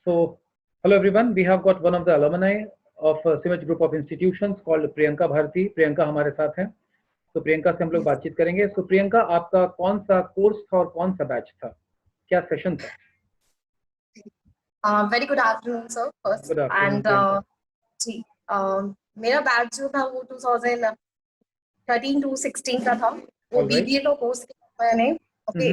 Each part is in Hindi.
So, hello everyone. We have got one of the alumni of Simaj Group of Institutions called Priyanka Bharti. Priyanka हमारे साथ हैं. तो प्रियंका से हम लोग बातचीत करेंगे. So प्रियंका, आपका कौन सा कोर्स था और कौन सा बैच था, क्या सेशन था? Very good afternoon, sir. First, Good afternoon, and जी, मेरा बैच जो था वो 2013 to 16 का था. वो BBA का कोर्स किया मैंने. ओके.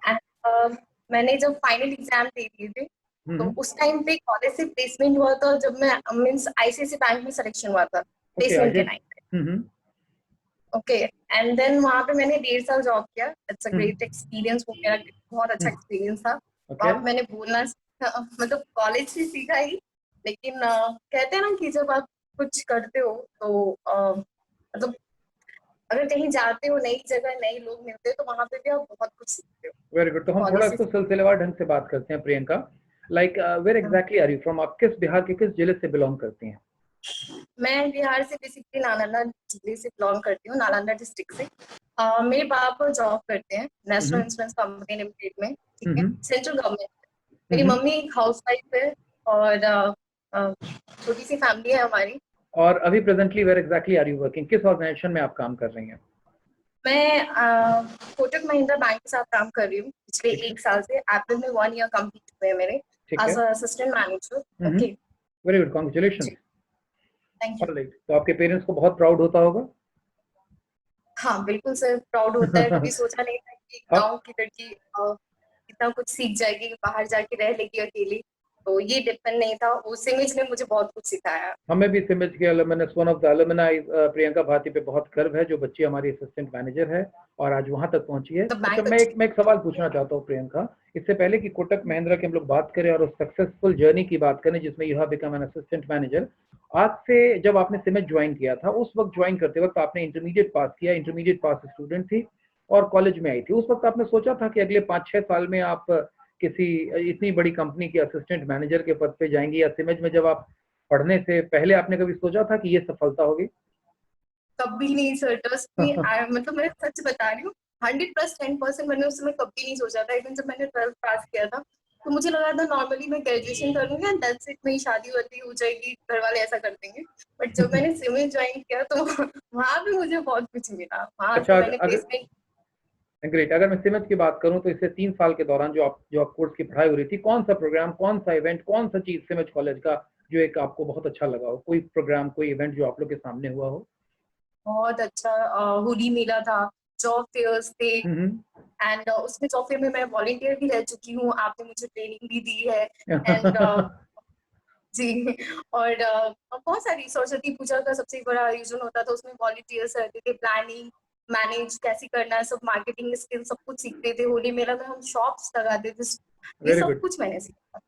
एंड मैंने जब फाइनल एग्जाम दे दिए थे तो उस टाइम पे कॉलेज से प्लेसमेंट हुआ था. जब मैं मींस ICICI बैंक में सिलेक्शन हुआ था प्लेसमेंट के टाइम पे. ओके. एंड देन वहाँ पे मैंने 1.5 साल जॉब किया. It's a great experience. वो मेरा बहुत अच्छा एक्सपीरियंस था. वहाँ पे मैंने बोलना मतलब कॉलेज से सीखा ही, लेकिन कहते हैं ना कि जब आप कुछ करते हो तो मतलब अगर कहीं जाते हो, नई जगह नए लोग मिलते हो, तो वहाँ पे भी आप बहुत कुछ सीखते हो. Very good. तो हम थोड़ा इसको सिलसिलेवार ढंग से बात करते हैं. Priyanka, like where exactly are you from? आप किस बिहार के किस जिले से बिलोंग करती हैं? मैं बिहार से बेसिकली नालंदा जिले से बिलोंग करती हूँ, नालंदा डिस्ट्रिक्ट से. मेरे पापा जॉब करते हैं नेशनल इंश्योरेंस कंपनी लिमिटेड में. ठीक है, सेंट्रल गवर्नमेंट. मेरी मम्मी एक हाउसवाइफ है और छोटी सी फैमिली है हमारी. और अभी presently where exactly are you working? किस ऑर्गेनाइजेशन में आप काम कर रही हैं? मैं कोटक महिंद्रा बैंक के साथ काम कर रही हूँ पिछले 1 साल से. अप्रैल में 1 ईयर कंप्लीट हुए मेरे as a assistant manager. Okay. Very good, congratulations. Thank you. तो आपके पेरेंट्स को बहुत प्राउड होता होगा? हाँ बिल्कुल सर, प्राउड होता है. कभी सोचा नहीं था कि गांव की लड़की इतना कुछ सीख जाएगी, बाहर जाके रह लेगी अकेली. तो ये डिपेंड नहीं था. उस इमेज ने मुझे बहुत कुछ सिखाया. हमें भी सिमज के alumni, one of the alumni Priyanka Bharti पे बहुत गर्व है, जो बच्ची हमारी असिस्टेंट मैनेजर है और आज वहां तक पहुंची है. अच्छा, मैं एक सवाल पूछना चाहता हूँ प्रियंका, इससे पहले कि कोटक महिंद्रा की हम लोग बात करें और उस सक्सेसफुल जर्नी की बात करें जिसमें you have become an assistant manager. आज से जब आपने सिमज ज्वाइन किया था, उस वक्त ज्वाइन करते वक्त आपने इंटरमीडिएट पास किया, इंटरमीडिएट पास स्टूडेंट थी और कॉलेज में आई थी. उस वक्त आपने सोचा था कि अगले 5-6 साल में आप किसी इतनी बड़ी कंपनी के असिस्टेंट मैनेजर के पद पे जाएंगी, या सिमज में जब आप पढ़ने से पहले आपने कभी सोचा था कि ये सफलता होगी? कभी नहीं सर, ट्रस्ट मी. मतलब मैं सच बता रही हूँ, 100% मैंने उस समय कभी नहीं सोचा था. इवन जब मैंने 12th पास किया था तो मुझे लगा था नॉर्मली मैं ग्रेजुएशन करूंगी एंड दैट्स इट, मेरी शादी वादी हो जाएगी, घर वाले ऐसा कर देंगे. बट जब मैंने सिविल ज्वाइन किया तो वहाँ भी मुझे बहुत कुछ मिला. वहाँ से मैंने प्लेसमेंट. ग्रेट. अगर मैं सिमज की बात करूं तो इससे 3 साल के दौरान जो आप कोर्स की पढ़ाई हो रही थी, कौन सा प्रोग्राम, कौन सा इवेंट, कौन सा चीज सिमज कॉलेज का जो एक आपको बहुत अच्छा लगा हो? कोई प्रोग्राम, कोई इवेंट जो आप लोग के सामने हुआ हो? बहुत अच्छा होली मेला था, जॉब फेयर्स थे. एंड उसमें जॉब फेयर में मैं वॉलंटियर भी रह चुकी हूँ. आपने मुझे ट्रेनिंग भी दी है. एंड जी. और बहुत सारी सरस्वती पूजा का सबसे बड़ा आयोजन होता था, उसमें वॉलंटियर्स रहते थे. प्लानिंग मैनेज कैसे करना है, सब मार्केटिंग स्किल सब कुछ सीखते थे. होली मेला में हम शॉप्स लगाते थे. ये सब कुछ मैंने सीखा.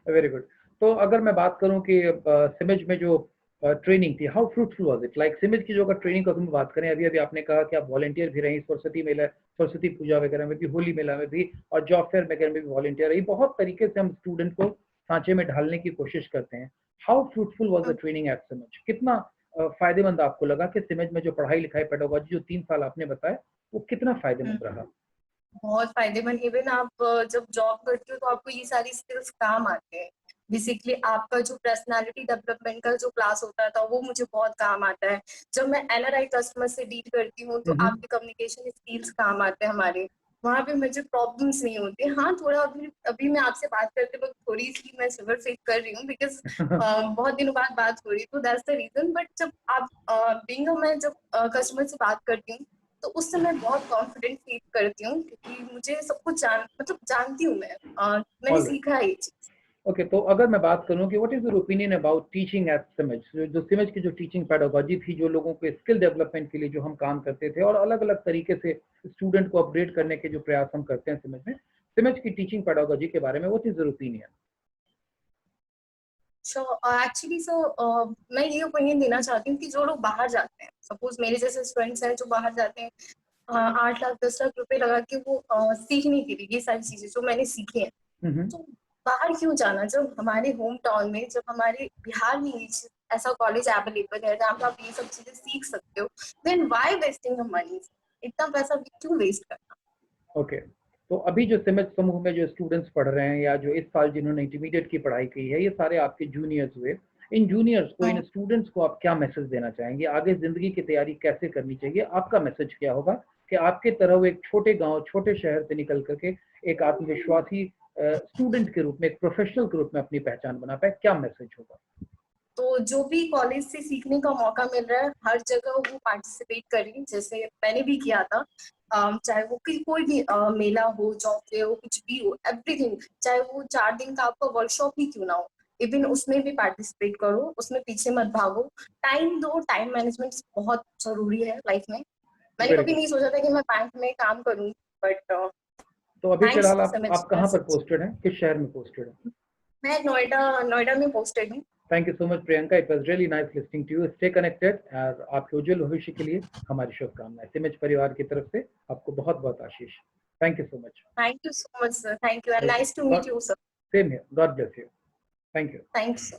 Very good. तो अगर मैं बात करूं कि सिमज में जो ट्रेनिंग थी, how fruitful was it? Like सिमज की जो अगर ट्रेनिंग का तुम बात करें, अभी आपने कहा कि आप वॉलंटियर भी रही, सरस्वती मेला, सरस्वती पूजा वगैरह में भी, होली मेला में भी और जॉब फेयर वगैरह में भी वॉलंटियर रही. बहुत तरीके से हम स्टूडेंट को सांचे में ढालने की कोशिश करते हैं. How fruitful was the training at सिमज? कितना फायदेमंद आपको लगा कि सिमज में जो पढ़ाई लिखाई पेडागोजी जो 3 साल आपने बताया, वो कितना फायदेमंद रहा? बहुत फायदेमंद. इवन आप जब जॉब करते हो तो आपको ये सारी स्किल्स काम आते हैं. बेसिकली आपका जो पर्सनालिटी डेवलपमेंट का जो क्लास होता था वो मुझे बहुत काम आता है. जब मैं NRI कस्टमर से डील करती हूँ तो आपके कम्युनिकेशन स्किल्स काम आते हैं हमारे. वहाँ पे मुझे प्रॉब्लम्स नहीं होती. हाँ, थोड़ा अभी मैं आपसे बात करते वक्त थोड़ी सी मैं सिवर फेस कर रही हूँ बिकॉज बहुत दिनों बाद बात हो रही है, तो दैट्स द रीजन. बट जब आप मैं जब कस्टमर से बात करती हूँ तो उस समय बहुत कॉन्फिडेंट फील करती हूँ क्योंकि मुझे सब कुछ जानती हूँ मैं. मैंने सीखा है ये चीज. ओके. तो अगर मैं बात करूं कि what is your opinion about teaching at सिमज? जो सिमज की जो टीचिंग पेडागोजी थी, जो लोगों के स्किल डेवलपमेंट के लिए जो हम काम करते थे और अलग अलग तरीके से स्टूडेंट को अपग्रेड करने के जो प्रयास हम करते हैं सिमज में, सिमज की टीचिंग पेडागोजी के बारे में what is your opinion? Actually sir मैं ये ओपिनियन देना चाहती हूँ कि जो लोग बाहर जाते हैं, सपोज मेरे जैसे स्टूडेंट्स हैं जो बाहर जाते हैं 8 लाख 10 लाख रुपए लगा के वो सीखने के लिए ये सारी चीजें जो मैंने सीखी हैं, तो बाहर क्यों जाना जब हमारे होम टाउन में, जब हमारे बिहार में ऐसा कॉलेज अवेलेबल है जहाँ पे आप ये सब चीजें सीख सकते हो. Then why wasting the money? इतना पैसा क्यों वेस्ट करना? ओके. तो अभी जो सिमेज समूह में जो स्टूडेंट्स पढ़ रहे हैं या जो इस साल जिन्होंने इंटरमीडिएट की पढ़ाई की है, ये सारे आपके जूनियर्स हुए। इन जूनियर्स को, इन स्टूडेंट्स को आप क्या मैसेज देना चाहेंगे? आगे जिंदगी की तैयारी कैसे करनी चाहिए? आपका मैसेज क्या होगा कि आपके तरह वो एक छोटे गांव, छोटे शहर से निकल करके एक आत्मविश्वासी स्टूडेंट के रूप में, एक प्रोफेशनल के रूप में अपनी पहचान बना पाए? क्या मैसेज होगा? तो जो भी कॉलेज से सीखने का मौका मिल रहा है, हर जगह वो पार्टिसिपेट करें, जैसे मैंने भी किया था। चाहे वो कोई भी मेला हो, जॉब फेयर हो, कुछ भी हो, एवरीथिंग, चाहे वो 4 दिन का आपका वर्कशॉप ही क्यों ना हो, इवन उसमें भी पार्टिसिपेट करो, उसमें पीछे मत भागो, टाइम दो। टाइम मैनेजमेंट बहुत जरूरी है लाइफ में। मैंने कभी नहीं सोचा था कि मैं बैंक में काम करूँ, बट तो अभी थैंक्स फिलहाल टू आप कहाँ पर पोस्टेड हैं? किस शहर में पोस्टेड हैं? मैं नोएडा में पोस्टेड हूँ। Thank you so much Priyanka, it was really nice listening to you. Stay connected और आपके उज्जवल भविष्य के लिए हमारी शुभकामनाएं। सिमेज परिवार की तरफ से आपको बहुत बहुत आशीष। Thank you so much. Thank you so much sir, thank you and nice to meet you sir. Same here, god bless you. Thank you. Thanks sir.